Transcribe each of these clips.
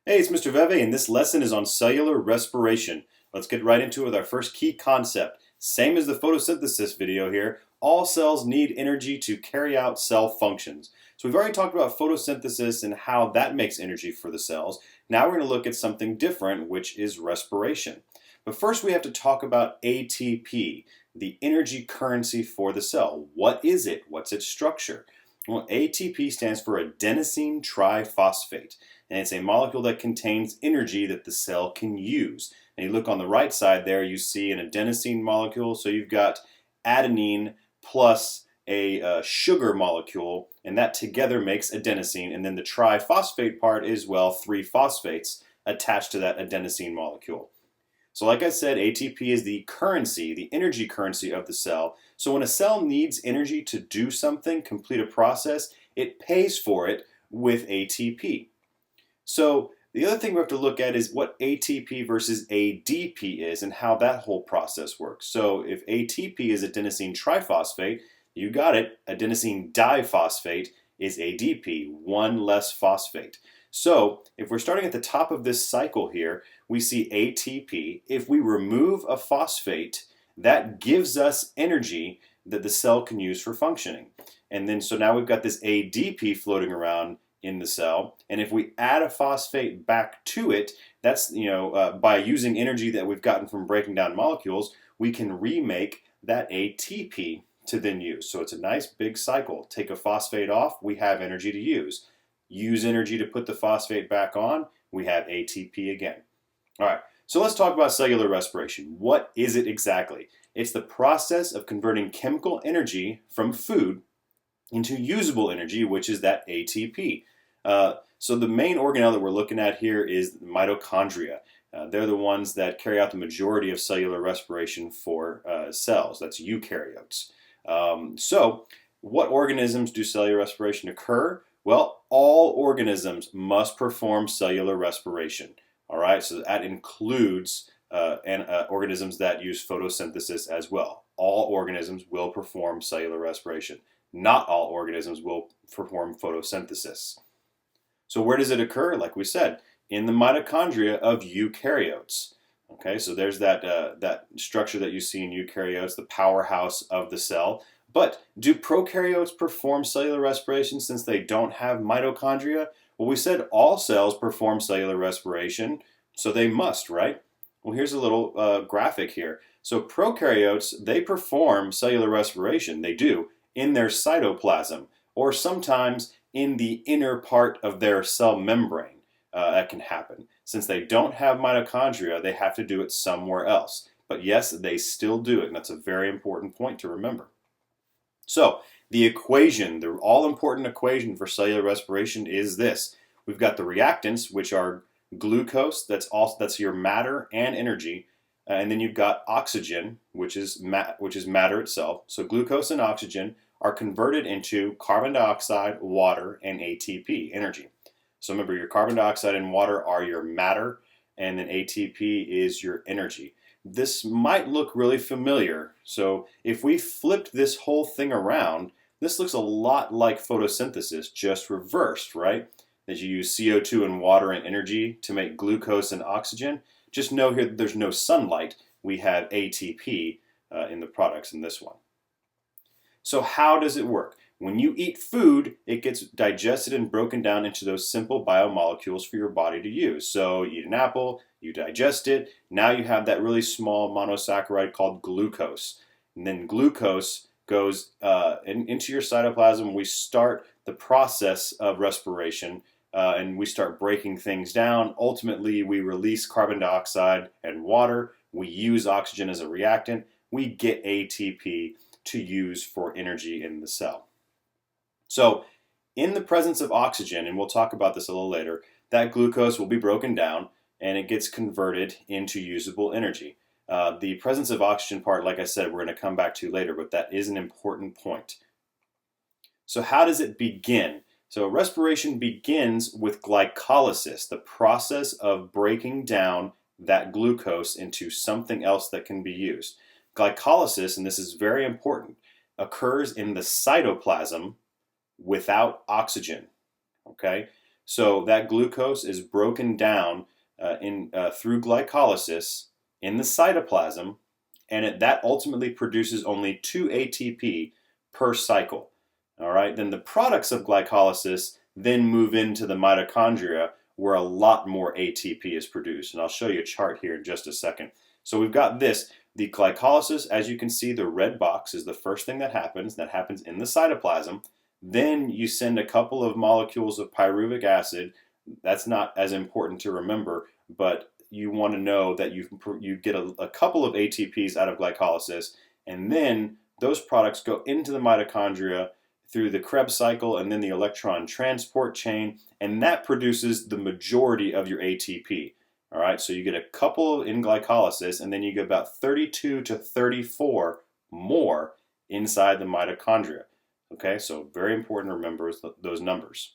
Hey, it's Mr. Veve, and this lesson is on cellular respiration. Let's get right into it with our first key concept. Same as the photosynthesis video here, all cells need energy to carry out cell functions. So we've already talked about photosynthesis and how that makes energy for the cells. Now we're going to look at something different, which is respiration. But first we have to talk about ATP, the energy currency for the cell. What is it? What's its structure? Well, ATP stands for adenosine triphosphate, and it's a molecule that contains energy that the cell can use. And you look on the right side there, you see an adenosine molecule, so you've got adenine plus a sugar molecule, and that together makes adenosine, and then the triphosphate part is, well, three phosphates attached to that adenosine molecule. So like I said, ATP is the currency, the energy currency of the cell. So when a cell needs energy to do something, complete a process, it pays for it with ATP. So the other thing we have to look at is what ATP versus ADP is and how that whole process works. So if ATP is adenosine triphosphate, you got it, adenosine diphosphate is ADP, one less phosphate. So if we're starting at the top of this cycle here, we see ATP. If we remove a phosphate, that gives us energy that the cell can use for functioning. And then so now we've got this ADP floating around in the cell, and if we add a phosphate back to it, that's by using energy that we've gotten from breaking down molecules, we can remake that ATP to then use. So it's a nice big cycle. Take a phosphate off, we have energy to use. Use energy to put the phosphate back on, we have ATP again. All right, so let's talk about cellular respiration. What is it exactly? It's the process of converting chemical energy from food into usable energy, which is that ATP. So the main organelle that we're looking at here is mitochondria. They're the ones that carry out the majority of cellular respiration for cells. That's eukaryotes. So what organisms do cellular respiration occur? Well, all organisms must perform cellular respiration. All right, so that includes organisms that use photosynthesis as well. All organisms will perform cellular respiration. Not all organisms will perform photosynthesis. So where does it occur? Like we said, in the mitochondria of eukaryotes. Okay, so there's that structure that you see in eukaryotes, the powerhouse of the cell. But do prokaryotes perform cellular respiration since they don't have mitochondria? Well, we said all cells perform cellular respiration, so they must, right? Well, here's a little graphic here. So prokaryotes, they perform cellular respiration. They do in their cytoplasm, or sometimes in the inner part of their cell membrane. That can happen. Since they don't have mitochondria, they have to do it somewhere else. But yes, they still do it, and that's a very important point to remember. So the equation, the all-important equation for cellular respiration is this. We've got the reactants, which are glucose, that's your matter and energy, and then you've got oxygen, which is matter itself. So glucose and oxygen are converted into carbon dioxide, water, and ATP, energy. So remember, your carbon dioxide and water are your matter, and then ATP is your energy. This might look really familiar. So if we flipped this whole thing around, this looks a lot like photosynthesis, just reversed, right? That you use CO2 and water and energy to make glucose and oxygen. Just know here that there's no sunlight. We have ATP in the products in this one. So how does it work? When you eat food, it gets digested and broken down into those simple biomolecules for your body to use. So you eat an apple, you digest it, now you have that really small monosaccharide called glucose. And then glucose goes into your cytoplasm. We start the process of respiration and we start breaking things down. Ultimately, we release carbon dioxide and water. We use oxygen as a reactant. We get ATP to use for energy in the cell. So in the presence of oxygen, and we'll talk about this a little later, that glucose will be broken down and it gets converted into usable energy. The presence of oxygen part, like I said, we're going to come back to later, but that is an important point. So how does it begin? So respiration begins with glycolysis, the process of breaking down that glucose into something else that can be used. Glycolysis, and this is very important, occurs in the cytoplasm without oxygen. Okay, So that glucose is broken down through glycolysis in the cytoplasm, and that ultimately produces only 2 ATP per cycle. All right, then the products of glycolysis then move into the mitochondria where a lot more ATP is produced. And I'll show you a chart here in just a second. So we've got this. The glycolysis, as you can see, the red box is the first thing that happens. That happens in the cytoplasm. Then you send a couple of molecules of pyruvic acid. That's not as important to remember, but you want to know that you get a couple of ATPs out of glycolysis, and then those products go into the mitochondria through the Krebs cycle and then the Electron Transport Chain, and that produces the majority of your ATP. All right, so you get a couple in glycolysis, and then you get about 32 to 34 more inside the mitochondria. Okay, so very important to remember those numbers.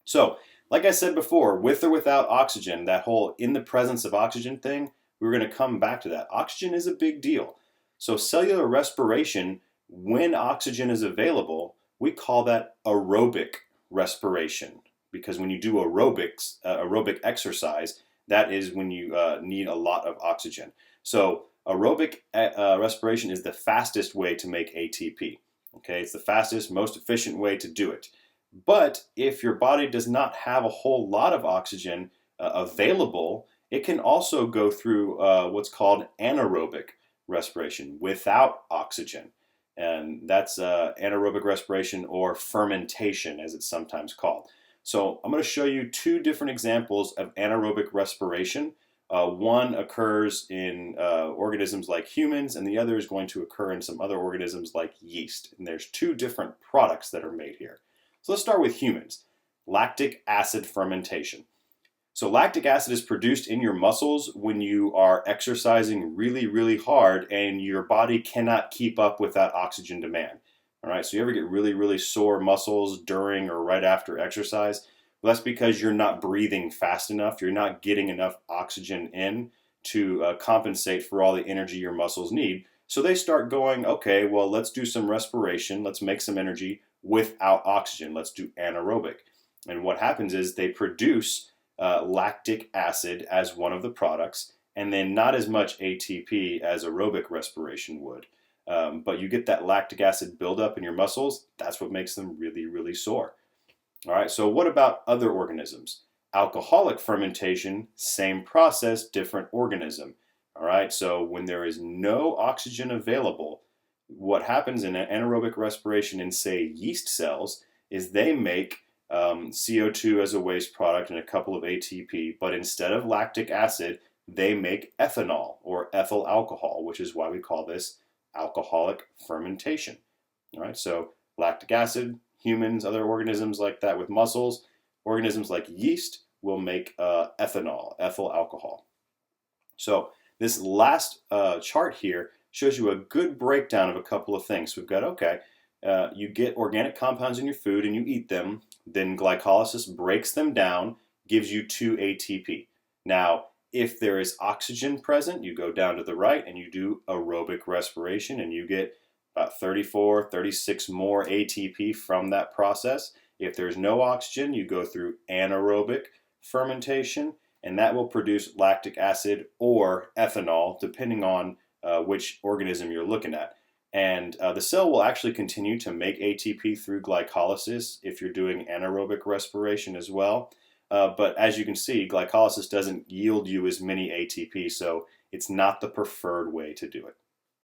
So, like I said before, with or without oxygen, that whole in the presence of oxygen thing, we're going to come back to that. Oxygen is a big deal. So cellular respiration, when oxygen is available, we call that aerobic respiration. Because when you do aerobic exercise, that is when you need a lot of oxygen. So aerobic respiration is the fastest way to make ATP. Okay, it's the fastest, most efficient way to do it. But if your body does not have a whole lot of oxygen available, it can also go through what's called anaerobic respiration without oxygen. And that's anaerobic respiration, or fermentation as it's sometimes called. So I'm going to show you 2 different examples of anaerobic respiration. One occurs in organisms like humans, and the other is going to occur in some other organisms like yeast. And there's 2 different products that are made here. So let's start with humans. Lactic acid fermentation. So lactic acid is produced in your muscles when you are exercising really, really hard and your body cannot keep up with that oxygen demand. All right, so you ever get really, really sore muscles during or right after exercise? Well, that's because you're not breathing fast enough. You're not getting enough oxygen in to compensate for all the energy your muscles need. So they start going, okay, well, let's do some respiration. Let's make some energy without oxygen. Let's do anaerobic. And what happens is they produce lactic acid as one of the products, and then not as much ATP as aerobic respiration would. But you get that lactic acid buildup in your muscles. That's what makes them really, really sore. All right, so what about other organisms? Alcoholic fermentation, same process, different organism. All right, so when there is no oxygen available, what happens in anaerobic respiration in, say, yeast cells is they make CO2 as a waste product and a couple of ATP, but instead of lactic acid, they make ethanol or ethyl alcohol, which is why we call this alcoholic fermentation. All right, so lactic acid, humans, other organisms like that with muscles, organisms like yeast will make ethanol, ethyl alcohol. So this last chart here shows you a good breakdown of a couple of things. We've got, okay, you get organic compounds in your food and you eat them, then glycolysis breaks them down, gives you 2 ATP. Now, if there is oxygen present, you go down to the right and you do aerobic respiration and you get about 34, 36 more ATP from that process. If there's no oxygen, you go through anaerobic fermentation, and that will produce lactic acid or ethanol, depending on which organism you're looking at. And the cell will actually continue to make ATP through glycolysis if you're doing anaerobic respiration as well. But as you can see, glycolysis doesn't yield you as many ATP, so it's not the preferred way to do it.